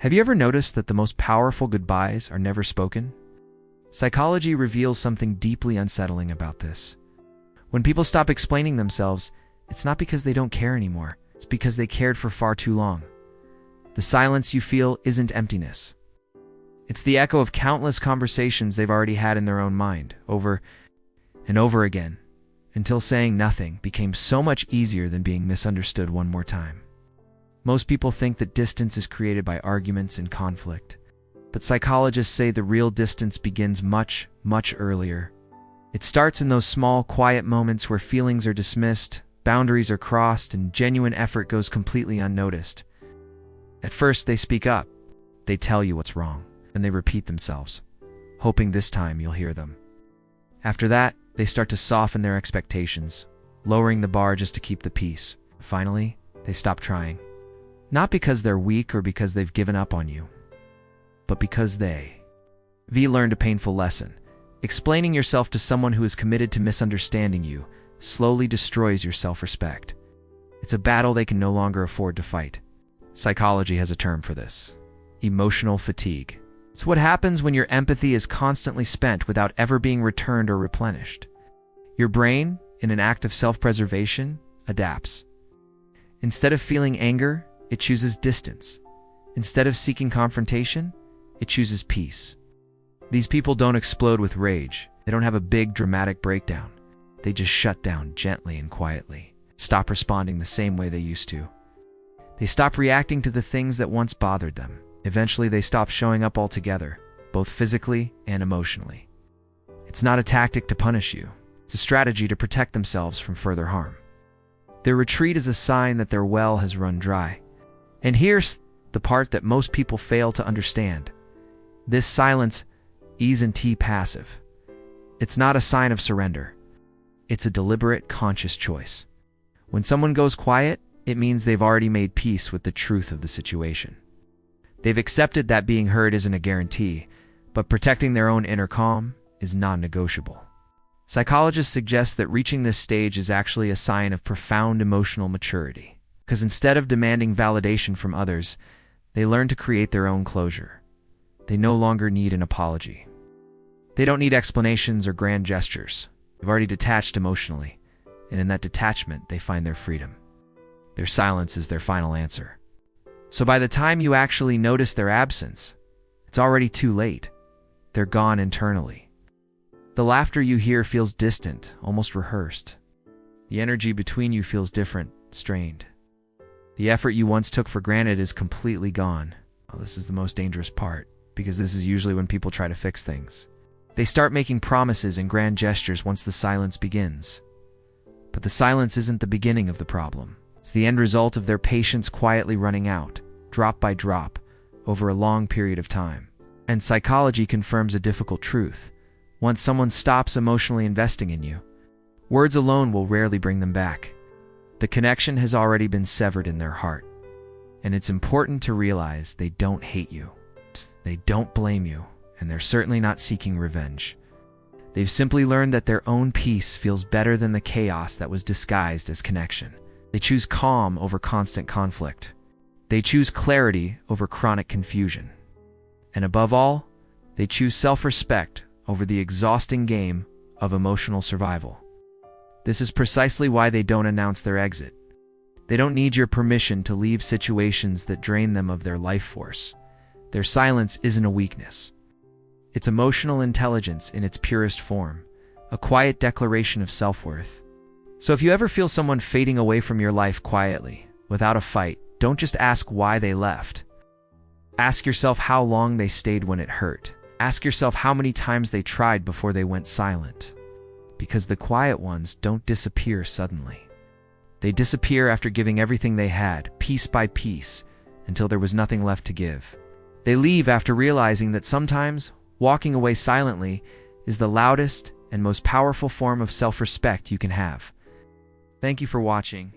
Have you ever noticed that the most powerful goodbyes are never spoken? Psychology reveals something deeply unsettling about this. When people stop explaining themselves, it's not because they don't care anymore. It's because they cared for far too long. The silence you feel isn't emptiness. It's the echo of countless conversations they've already had in their own mind, over and over again, until saying nothing became so much easier than being misunderstood one more time. Most people think that distance is created by arguments and conflict, but psychologists say the real distance begins much, much earlier. It starts in those small, quiet moments where feelings are dismissed, boundaries are crossed, and genuine effort goes completely unnoticed. At first, they speak up. They tell you what's wrong, and they repeat themselves, hoping this time you'll hear them. After that, they start to soften their expectations, lowering the bar just to keep the peace. Finally, they stop trying. Not because they're weak or because they've given up on you, but because V learned a painful lesson. Explaining yourself to someone who is committed to misunderstanding you slowly destroys your self-respect. It's a battle they can no longer afford to fight. Psychology has a term for this: emotional fatigue. It's what happens when your empathy is constantly spent without ever being returned or replenished. Your brain, in an act of self-preservation, adapts. Instead of feeling anger, it chooses distance. Instead of seeking confrontation, it chooses peace. These people don't explode with rage. They don't have a big dramatic breakdown. They just shut down gently and quietly, stop responding the same way they used to. They stop reacting to the things that once bothered them. Eventually, they stop showing up altogether, both physically and emotionally. It's not a tactic to punish you. It's a strategy to protect themselves from further harm. Their retreat is a sign that their well has run dry. And here's the part that most people fail to understand. This silence isn't passive. It's not a sign of surrender. It's a deliberate, conscious choice. When someone goes quiet, it means they've already made peace with the truth of the situation. They've accepted that being heard isn't a guarantee, but protecting their own inner calm is non-negotiable. Psychologists suggest that reaching this stage is actually a sign of profound emotional maturity, because instead of demanding validation from others, they learn to create their own closure. They no longer need an apology. They don't need explanations or grand gestures. They've already detached emotionally, and in that detachment, they find their freedom. Their silence is their final answer. So by the time you actually notice their absence, it's already too late. They're gone internally. The laughter you hear feels distant, almost rehearsed. The energy between you feels different, strained. The effort you once took for granted is completely gone. Well, this is the most dangerous part, because this is usually when people try to fix things. They start making promises and grand gestures once the silence begins. But the silence isn't the beginning of the problem. It's the end result of their patience quietly running out, drop by drop, over a long period of time. And psychology confirms a difficult truth. Once someone stops emotionally investing in you, words alone will rarely bring them back. The connection has already been severed in their heart. And it's important to realize they don't hate you. They don't blame you, and they're certainly not seeking revenge. They've simply learned that their own peace feels better than the chaos that was disguised as connection. They choose calm over constant conflict. They choose clarity over chronic confusion. And above all, they choose self-respect over the exhausting game of emotional survival. This is precisely why they don't announce their exit. They don't need your permission to leave situations that drain them of their life force. Their silence isn't a weakness. It's emotional intelligence in its purest form, a quiet declaration of self-worth. So if you ever feel someone fading away from your life quietly, without a fight, don't just ask why they left. Ask yourself how long they stayed when it hurt. Ask yourself how many times they tried before they went silent. Because the quiet ones don't disappear suddenly. They disappear after giving everything they had, piece by piece, until there was nothing left to give. They leave after realizing that sometimes walking away silently is the loudest and most powerful form of self-respect you can have. Thank you for watching.